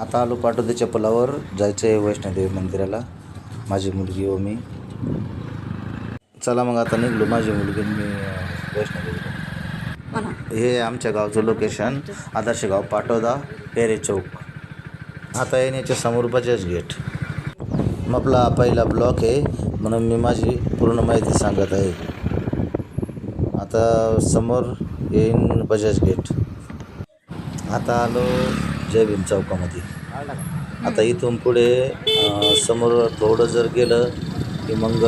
आता आलो पाटोदीच्या पुलावर, जायचं आहे वैष्णोदेवी मंदिराला, माझी मुलगी व मी. चला मग आता निघलो, माझी मुलगी मी वैष्णोदेवीला. हे आमच्या गावचं लोकेशन, आदर्श गाव पाटोदा, पेरे चौक. आता येण्याच्या समोर बजाज गेट. मग आपला पहिला ब्लॉक आहे म्हणून मी माझी पूर्ण माहिती सांगत आहे. आता समोर येईन बजाज गेट. आता आलो जय भीम चौकामध्ये. आता इथून पुढे समोर थोडं जर गेलं की मग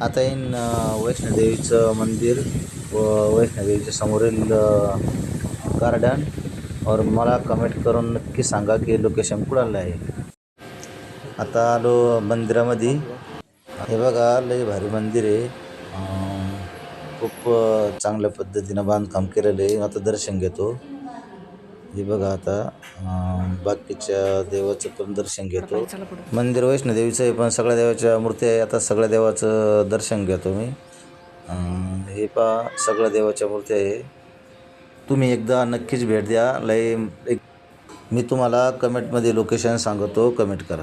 आता येईन वैष्णोदेवीचं मंदिर व वैष्णोदेवीच्या समोरील गार्डन. और मला कमेंट करून नक्की सांगा की लोकेशन कुणाला आहे. आता आलो मंदिरामध्ये. हे बघा लय भारी मंदिर आहे, खूप चांगल्या पद्धतीनं बांधकाम केलेलं आहे. आता दर्शन घेतो. हे बघा आता बाकीच्या देवाचं पण दर्शन घेतो. मंदिर वैष्णोदेवीचं आहे पण सगळ्या देवाच्या मूर्ती आहे. आता सगळ्या देवाचं दर्शन घेतो मी. हे पहा सगळ्या देवाच्या मूर्ती आहे. तुम्ही एकदा नक्कीच भेट द्या. मी तुम्हाला कमेंटमध्ये लोकेशन सांगतो, कमेंट करा.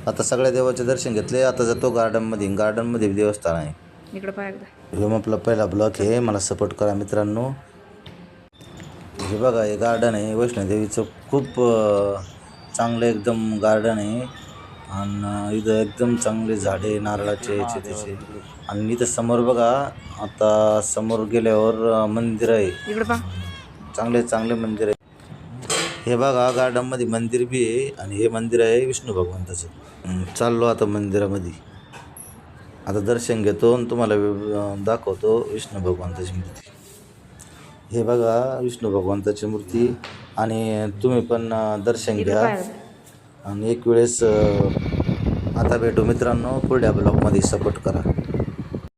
आता सगळ्या देवाचे दर्शन घेतले. आता जातो गार्डनमध्ये. गार्डनमध्ये देवस्थान आहे. इकडे पाय एकदा. हे आपला पहिला ब्लॉक आहे. मला सपोर्ट करा मित्रांनो. हे बघा हे गार्डन आहे वैष्णोदेवीचं, खूप चांगलं एकदम गार्डन आहे. आणि इथं एकदम चांगले झाडे नारळाचे याचे त्याचे. आणि इथं समोर बघा, आता समोर गेल्यावर मंदिर आहे. इकडे पहा, चांगले चांगले मंदिर आहे. हे बघा गार्डनमध्ये मंदिर बी आहे आणि हे मंदिर आहे विष्णू भगवंताचं. चाललो आता मंदिरामध्ये. आता दर्शन घेतो आणि तुम्हाला दाखवतो विष्णू भगवंताची मूर्ती. हे बघा विष्णू भगवंताची मूर्ती. आणि तुम्ही पण दर्शन घ्या. आणि एक वेळेस आता भेटू मित्रांनो पुढल्या ब्लॉगमध्ये. सपोर्ट करा.